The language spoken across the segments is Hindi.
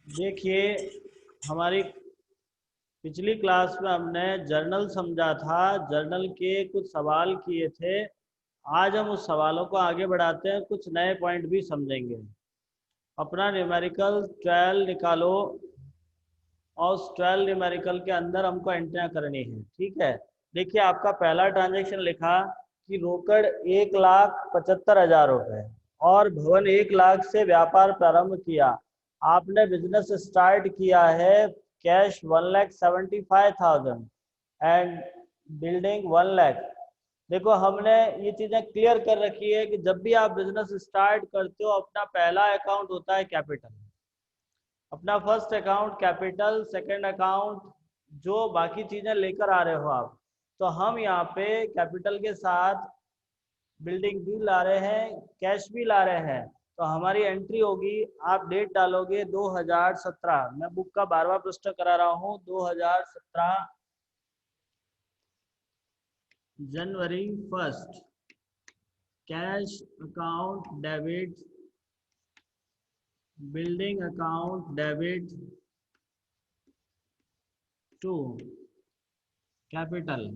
देखिए, हमारी पिछली क्लास में हमने जर्नल समझा था, जर्नल के कुछ सवाल किए थे। आज हम उस सवालों को आगे बढ़ाते हैं, कुछ नए पॉइंट भी समझेंगे। अपना न्यूमेरिकल 12 निकालो और उस 12 न्यूमेरिकल के अंदर हमको एंट्रियां करनी है। ठीक है, देखिए आपका पहला ट्रांजेक्शन लिखा कि रोकड़ 1,75,000 रुपये और भवन 1 लाख से व्यापार प्रारंभ किया। आपने बिजनेस स्टार्ट किया है, कैश 1,75,000 एंड बिल्डिंग 1 लाख। देखो, हमने ये चीजें क्लियर कर रखी है कि जब भी आप बिजनेस स्टार्ट करते हो, अपना पहला अकाउंट होता है कैपिटल। अपना first account capital, second account जो बाकी चीजें लेकर आ रहे हो आप। तो हम यहाँ पे कैपिटल के साथ बिल्डिंग भी ला रहे हैं, कैश भी ला रहे हैं। तो हमारी एंट्री होगी, आप डेट डालोगे 2017। मैं बुक का 12वां पृष्ठ करा रहा हूँ। 2017 जनवरी 1, cash account debit, building account debit to capital.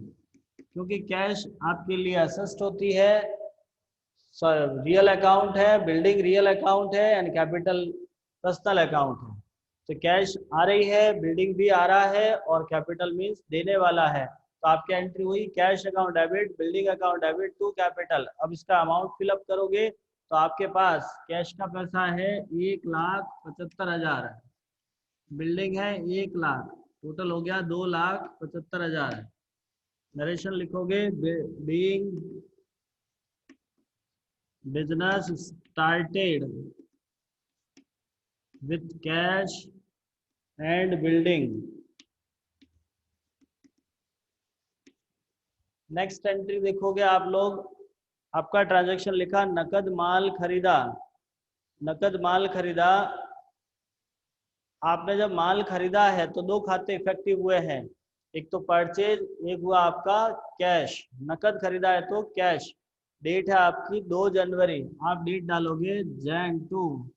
क्योंकि कैश आपके लिए असेस्ट होती है, रियल अकाउंट है, बिल्डिंग रियल अकाउंट है एंड कैपिटल पर्सनल अकाउंट है। तो कैश आ रही है, बिल्डिंग भी आ रहा है और कैपिटल मीन्स देने वाला है। तो आपकी एंट्री हुई cash account debit, building account debit to capital. अब इसका अमाउंट फिलअप करोगे तो आपके पास कैश का पैसा है 1,75,000, बिल्डिंग है 1 लाख, टोटल हो गया 2,75,000। नरेशन लिखोगे, being business started with cash and building। Next entry देखोगे आप लोग, आपका ट्रांजैक्शन लिखा नकद माल खरीदा। नकद माल खरीदा, आपने जब माल खरीदा है तो दो खाते इफेक्टिव हुए हैं, एक तो परचेज, एक हुआ आपका कैश। नकद खरीदा है तो कैश। डेट है आपकी 2 जनवरी, आप डेट डालोगे Jan 2।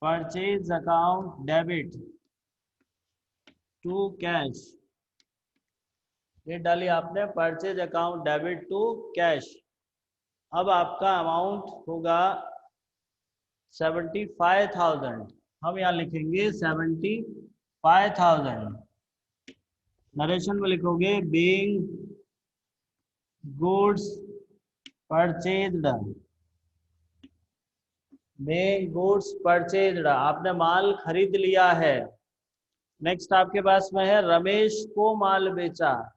Purchase account debit to cash, date डाली आपने purchase account debit to cash. अब आपका अमाउंट होगा 75,000। हम यहाँ लिखेंगे 75,000। नरेशन में लिखोगे being goods purchased, being goods purchased, आपने माल खरीद लिया है। नेक्स्ट आपके पास में है रमेश को माल बेचा।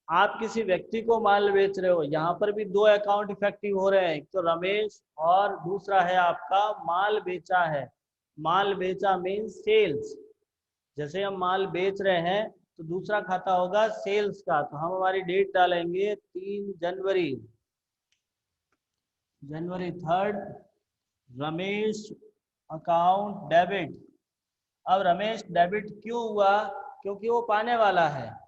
आप किसी व्यक्ति को माल बेच रहे हो, यहाँ पर भी दो अकाउंट इफेक्टिव हो रहे हैं, एक तो रमेश और दूसरा है आपका माल बेचा है। माल बेचा मीन्स सेल्स। जैसे हम माल बेच रहे हैं तो दूसरा खाता होगा सेल्स का। तो हम हमारी डेट डालेंगे 3 जनवरी, जनवरी 3, रमेश अकाउंट डेबिट। अब रमेश डेबिट क्यों हुआ? क्योंकि वो पाने वाला है।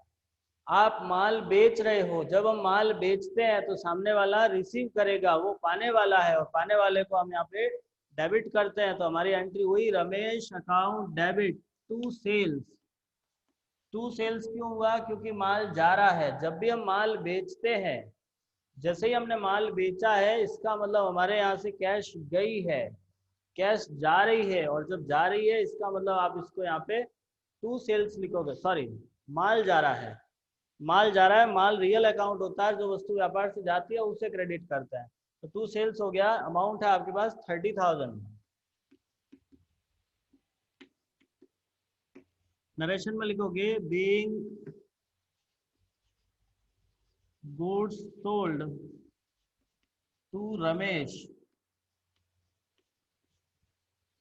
आप माल बेच रहे हो, जब हम माल बेचते हैं तो सामने वाला रिसीव करेगा, वो पाने वाला है और पाने वाले को हम यहाँ पे डेबिट करते हैं। तो हमारी एंट्री हुई Ramesh account debit to sales. To sales क्यों हुआ? क्योंकि माल जा रहा है। जब भी हम माल बेचते हैं, जैसे ही हमने माल बेचा है, इसका मतलब हमारे यहाँ से कैश गई है, कैश जा रही है। और जब जा रही है इसका मतलब आप इसको यहाँ पे टू सेल्स लिखोगे, सॉरी, माल जा रहा है। माल जा रहा है, माल रियल अकाउंट होता है, जो वस्तु व्यापार से जाती है उसे क्रेडिट करता है। तो टू सेल्स हो गया, अमाउंट है आपके पास 30,000। नरेशन में लिखोगे being goods sold to Ramesh.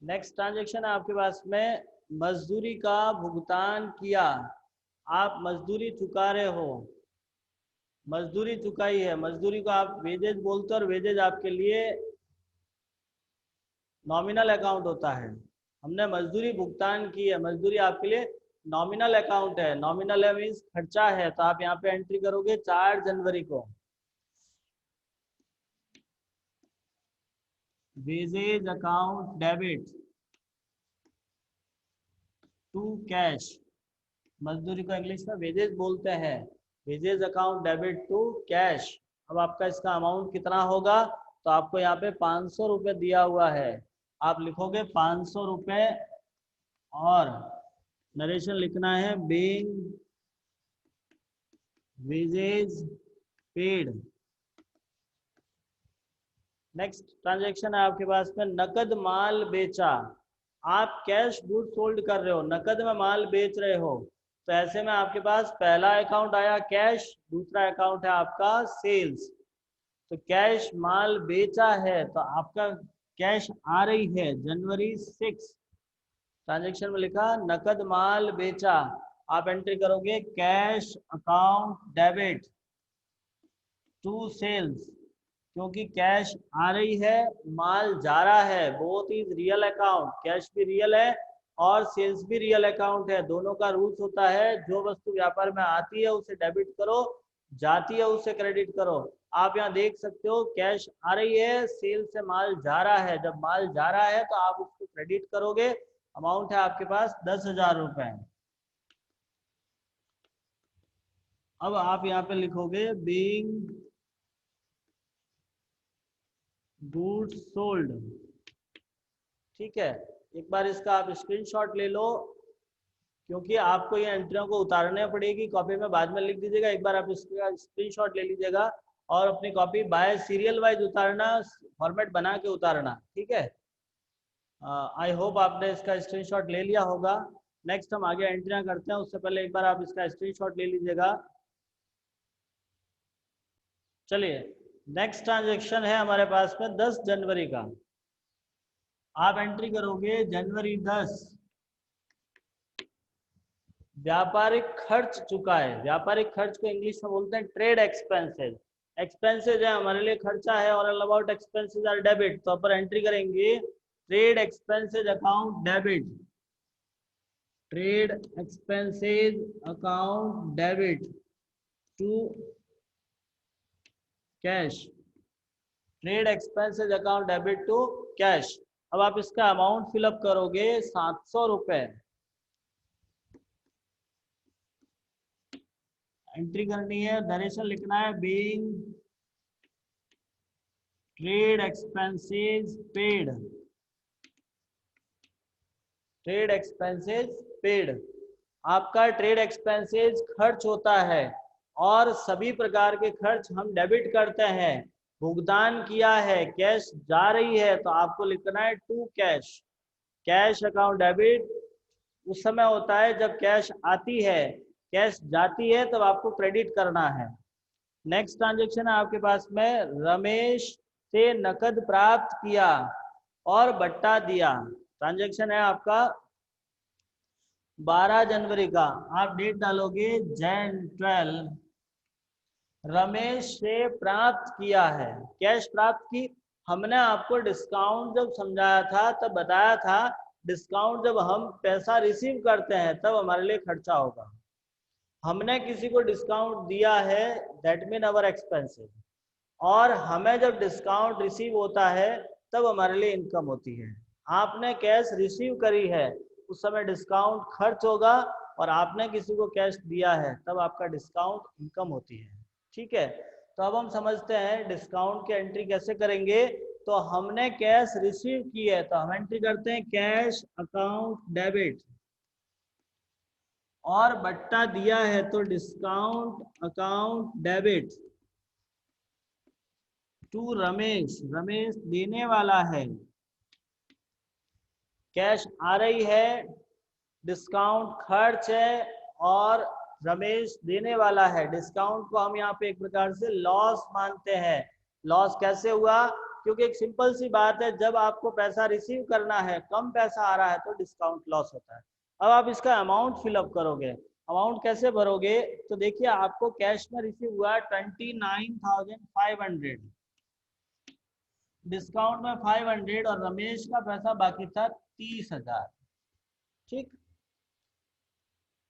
Next transaction है आपके पास में मजदूरी का भुगतान किया। आप मजदूरी चुका रहे हो, मजदूरी चुकाई है। मजदूरी को आप वेजेज बोलते हो और वेजेज आपके लिए नॉमिनल अकाउंट होता है। हमने मजदूरी भुगतान की है, मजदूरी आपके लिए नॉमिनल अकाउंट है। नॉमिनल है मीन्स खर्चा है। तो आप यहाँ पे एंट्री करोगे 4 जनवरी को, wages account debit to cash, मजदूरी को इंग्लिश में वेजेस बोलते हैं, wages account debit to cash. अब आपका इसका अमाउंट कितना होगा, तो आपको यहाँ पे 500 रुपये दिया हुआ है, आप लिखोगे 500 रुपये और नरेशन लिखना है being wages paid. Next transaction है आपके पास में नकद माल बेचा। आप कैश गुड सोल्ड कर रहे हो, नकद में माल बेच रहे हो, तो ऐसे में आपके पास पहला अकाउंट आया कैश, दूसरा अकाउंट है आपका सेल्स। तो कैश माल बेचा है तो आपका कैश आ रही है जनवरी 6, ट्रांजेक्शन में लिखा नकद माल बेचा, आप एंट्री करोगे cash account debit to sales, क्योंकि कैश आ रही है माल जा रहा है, both is real account, cash भी रियल है और सेल्स भी रियल अकाउंट है। दोनों का रूल्स होता है जो वस्तु व्यापार में आती है उसे डेबिट करो, जाती है उसे क्रेडिट करो। आप यहाँ देख सकते हो कैश आ रही है, सेल से माल जा रहा है, जब माल जा रहा है तो आप उसको क्रेडिट करोगे, अमाउंट है आपके पास 10,000 रुपए। अब आप यहाँ पे लिखोगे बीइंग गुड्स सोल्ड, ठीक है। एक बार इसका आप स्क्रीनशॉट ले लो, क्योंकि आपको ये एंट्रियों को उतारने पड़ेगी, कॉपी में बाद में लिख दीजिएगा, एक बार आप इसका स्क्रीनशॉट ले लीजिएगा और अपनी कॉपी बाय सीरियल वाइज उतारना, फॉर्मेट बना के उतारना, ठीक है। आई होप आपने इसका स्क्रीनशॉट ले लिया होगा। नेक्स्ट हम आगे एंट्रियां करते हैं, उससे पहले एक बार आप इसका स्क्रीनशॉट ले लीजिएगा। चलिए नेक्स्ट ट्रांजेक्शन है हमारे पास में 10 जनवरी का, आप एंट्री करोगे जनवरी 10, व्यापारिक खर्च चुका है। व्यापारिक खर्च को इंग्लिश में बोलते हैं ट्रेड एक्सपेंसेस। एक्सपेंसेज है हमारे लिए खर्चा है, और all about expenses are debit, तो अपन एंट्री करेंगे trade expenses account debit, trade expenses account debit to cash, trade expenses account debit to cash. अब आप इसका अमाउंट फिलअप करोगे 700 रुपए, एंट्री करनी है, नरेशन लिखना है being trade expenses paid, trade expenses paid. आपका ट्रेड एक्सपेंसेस खर्च होता है और सभी प्रकार के खर्च हम डेबिट करते हैं, भुगतान किया है, कैश जा रही है तो आपको लिखना है to cash. Cash account debit उस समय होता है जब कैश आती है, कैश जाती है तब आपको क्रेडिट करना है। नेक्स्ट ट्रांजेक्शन है आपके पास में रमेश से नकद प्राप्त किया और बट्टा दिया, ट्रांजेक्शन है आपका 12 जनवरी का, आप डेट डालोगे Jan 12, रमेश से प्राप्त किया है, कैश प्राप्त की। हमने आपको डिस्काउंट जब समझाया था तब बताया था डिस्काउंट जब हम पैसा रिसीव करते हैं तब हमारे लिए खर्चा होगा, हमने किसी को डिस्काउंट दिया है दैट मीन अवर एक्सपेंसेस, और हमें जब डिस्काउंट रिसीव होता है तब हमारे लिए इनकम होती है। आपने कैश रिसीव करी है उस समय डिस्काउंट खर्च होगा, और आपने किसी को कैश दिया है तब आपका डिस्काउंट इनकम होती है, ठीक है। तो अब हम समझते हैं डिस्काउंट की एंट्री कैसे करेंगे। तो हमने कैश रिसीव की है तो हम एंट्री करते हैं कैश अकाउंट डेबिट, और बट्टा दिया है तो discount account debit to Ramesh, Ramesh देने वाला है, कैश आ रही है, डिस्काउंट खर्च है और रमेश देने वाला है। डिस्काउंट को हम यहाँ पे एक प्रकार से लॉस मानते हैं। लॉस कैसे हुआ, क्योंकि एक सिंपल सी बात है, जब आपको पैसा रिसीव करना है कम पैसा आ रहा है तो डिस्काउंट लॉस होता है। अब आप इसका अमाउंट फिलअप करोगे, अमाउंट कैसे भरोगे, तो देखिए आपको कैश में रिसीव हुआ 29,500, डिस्काउंट में 500 और रमेश का पैसा बाकी था 30,000, ठीक।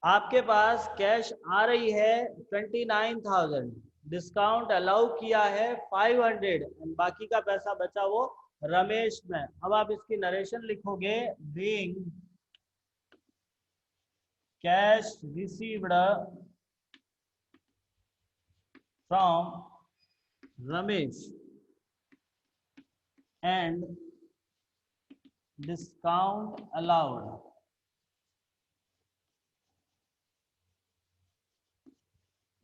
आपके पास कैश आ रही है 29,000, डिस्काउंट अलाउ किया है 500, बाकी का पैसा बचा वो रमेश में। अब आप इसकी नरेशन लिखोगे being cash received from Ramesh and discount allowed.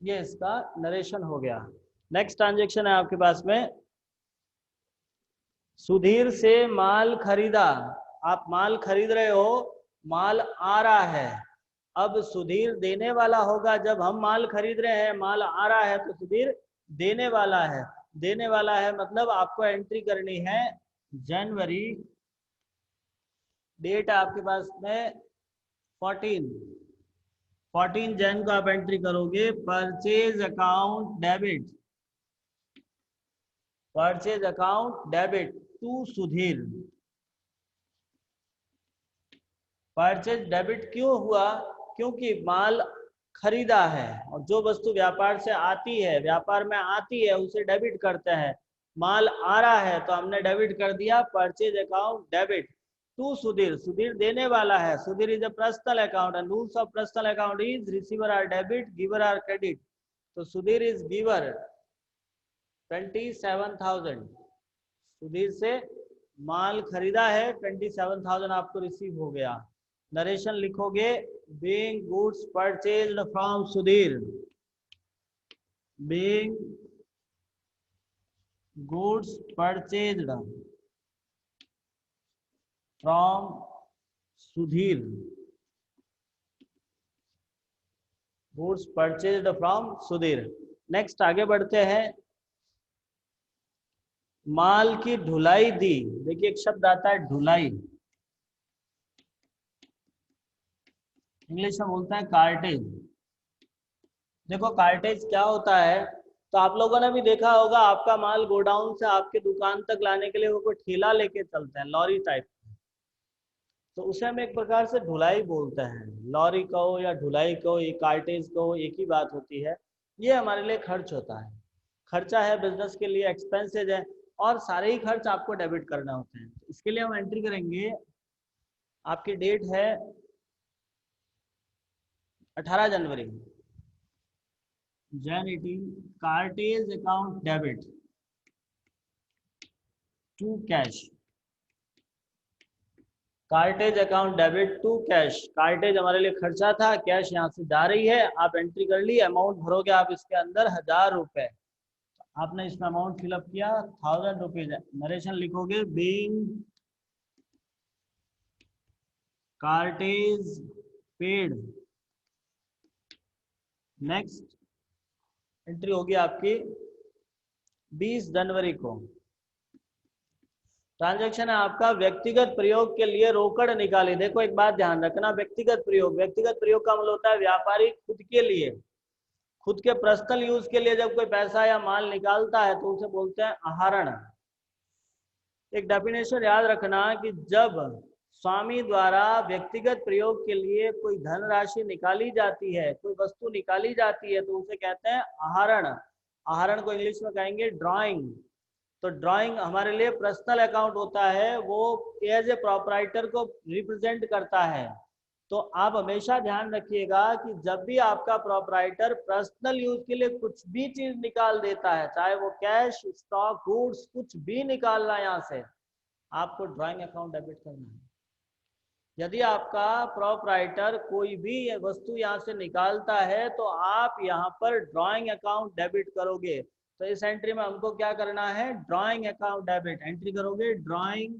ये इसका नरेशन हो गया। नेक्स्ट ट्रांजेक्शन है आपके पास में, सुधीर से माल खरीदा। आप माल खरीद रहे हो, माल आ रहा है। अब सुधीर देने वाला होगा, जब हम माल खरीद रहे हैं माल आ रहा है तो सुधीर देने वाला है। देने वाला है मतलब आपको एंट्री करनी है जनवरी, डेट है आपके पास में 14 जन को आप एंट्री करोगे। Purchase account debit, purchase account debit to Sudhir. Purchase debit क्यों हुआ? क्योंकि माल खरीदा है और जो वस्तु व्यापार से आती है, व्यापार में आती है, उसे डेबिट करते हैं। माल आ रहा है तो हमने डेबिट कर दिया, purchase account debit to Sudhir. Sudhir देने वाला है। Sudhir is a personal account and rules of personal account is receiver are debit, giver are credit. तो सुधीर इज गिवर 27,000। सुधीर से माल खरीदा है, 27,000 आपको रिसीव हो गया। नरेशन लिखोगे, being goods purchased from Sudhir, being goods purchased from Sudhir, goods purchased from Sudhir. Next आगे बढ़ते हैं, माल की ढुलाई दी। देखिए एक शब्द आता है ढुलाई, इंग्लिश में बोलते हैं कार्टेज। देखो कार्टेज क्या होता है, तो आप लोगों ने भी देखा होगा, आपका माल गोडाउन से आपके दुकान तक लाने के लिए वो कोई ठेला लेके चलते हैं, लॉरी टाइप। तो उसे हम एक प्रकार से ढुलाई बोलते हैं। लॉरी कहो या ढुलाई कहो, ये कार्टेज कहो, एक ही बात होती है। ये हमारे लिए खर्च होता है, खर्चा है बिजनेस के लिए, एक्सपेंसेज है, और सारे ही खर्च आपको डेबिट करने होते हैं। इसके लिए हम एंट्री करेंगे, आपकी डेट है 18 जनवरी, Jan 18, cartage account debit to cash, cartage account debit to cash. Cartage हमारे लिए खर्चा था, कैश यहाँ से जा रही है, आप एंट्री कर ली, अमाउंट भरोगे आप इसके अंदर 1000 रुपए। आपने इसमें अमाउंट फिलअप किया 1000 रुपीज। नरेशन लिखोगे, being cartage paid. Next entry होगी आपकी 20 जनवरी को। ट्रांजैक्शन है आपका व्यक्तिगत प्रयोग के लिए रोकड़ निकाली। देखो एक बात ध्यान रखना, व्यक्तिगत प्रयोग, व्यक्तिगत प्रयोग का मतलब होता है व्यापारी खुद के लिए, खुद के पर्सनल यूज के लिए जब कोई पैसा या माल निकालता है तो उसे बोलते हैं आहरण। एक डेफिनेशन याद रखना कि जब स्वामी द्वारा व्यक्तिगत प्रयोग के लिए कोई धनराशि निकाली जाती है, कोई वस्तु निकाली जाती है, तो उसे कहते हैं आहरण। आहरण को इंग्लिश में कहेंगे ड्राइंग। तो ड्राइंग हमारे लिए पर्सनल अकाउंट होता है, वो एज ए प्रोपराइटर को रिप्रेजेंट करता है। तो आप हमेशा ध्यान रखिएगा कि जब भी आपका प्रोपराइटर पर्सनल यूज के लिए कुछ भी चीज निकाल देता है, चाहे वो कैश, स्टॉक, गुड्स, कुछ भी निकाल रहा है यहाँ से, आपको ड्राइंग अकाउंट डेबिट करना है। यदि आपका प्रोपराइटर कोई भी वस्तु यहाँ से निकालता है तो आप यहाँ पर ड्राइंग अकाउंट डेबिट करोगे। तो इस एंट्री में हमको क्या करना है, ड्राइंग अकाउंट डेबिट एंट्री करोगे, drawing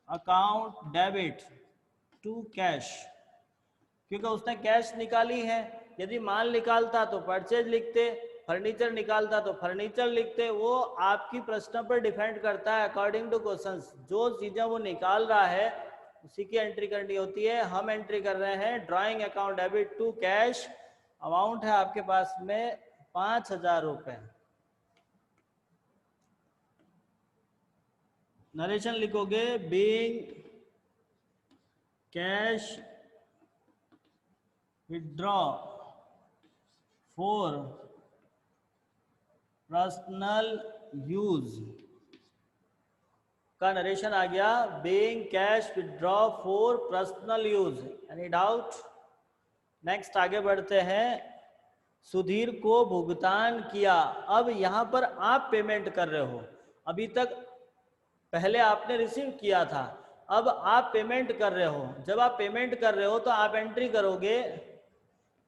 account debit to cash, क्योंकि उसने कैश निकाली है। यदि माल निकालता तो परचेज लिखते, फर्नीचर निकालता तो फर्नीचर लिखते। वो आपकी प्रश्न पर डिपेंड करता है, अकॉर्डिंग टू क्वेश्चंस। जो चीजें वो निकाल रहा है उसी की एंट्री करनी होती है। हम एंट्री कर रहे हैं drawing account debit to cash. Amount है आपके पास में 5000 रुपए। नरेशन लिखोगे, being cash withdraw for personal use, का नरेशन आ गया। Being cash withdraw for personal use, any doubt? Next आगे बढ़ते हैं। सुधीर को भुगतान किया। अब यहाँ पर आप पेमेंट कर रहे हो, अभी तक पहले आपने रिसीव किया था, अब आप पेमेंट कर रहे हो। जब आप पेमेंट कर रहे हो तो आप एंट्री करोगे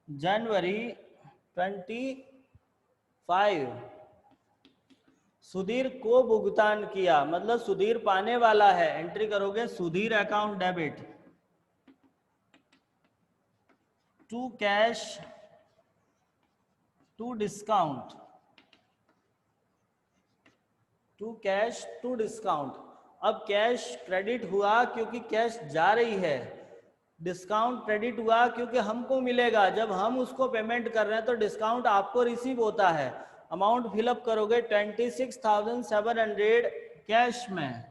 जनवरी 25। सुधीर को भुगतान किया मतलब सुधीर पाने वाला है, एंट्री करोगे Sudhir account debit to cash to discount, to cash to discount. अब कैश क्रेडिट हुआ क्योंकि कैश जा रही है, डिस्काउंट क्रेडिट हुआ क्योंकि हमको मिलेगा। जब हम उसको पेमेंट कर रहे हैं तो डिस्काउंट आपको रिसीव होता है। अमाउंट फिलअप करोगे 26,700 कैश में,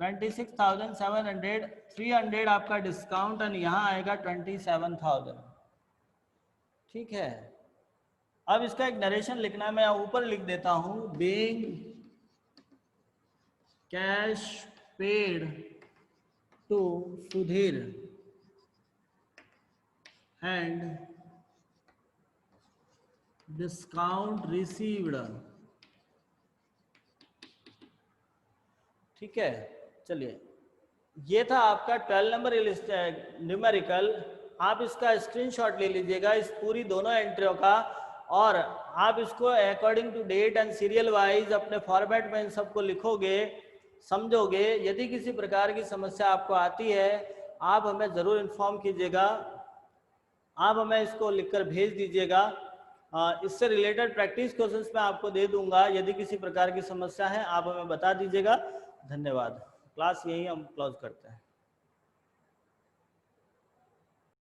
26,700, 300 आपका डिस्काउंट और यहाँ आएगा 27,000। ठीक है, अब इसका एक नरेशन लिखना है, मैं ऊपर लिख देता हूं। Being cash paid to Sudhir and discount received. ठीक है, चलिए ये था आपका 12 नंबर न्यूमेरिकल। आप इसका स्क्रीनशॉट ले लीजिएगा इस पूरी दोनों एंट्रियों का, और आप इसको according to date and serial wise अपने फॉर्मेट में इन सबको लिखोगे, समझोगे। यदि किसी प्रकार की समस्या आपको आती है आप हमें ज़रूर इन्फॉर्म कीजिएगा, आप हमें इसको लिखकर भेज दीजिएगा। इससे रिलेटेड प्रैक्टिस क्वेश्चंस मैं आपको दे दूंगा। यदि किसी प्रकार की समस्या है आप हमें बता दीजिएगा। धन्यवाद। क्लास यही हम क्लोज करते हैं।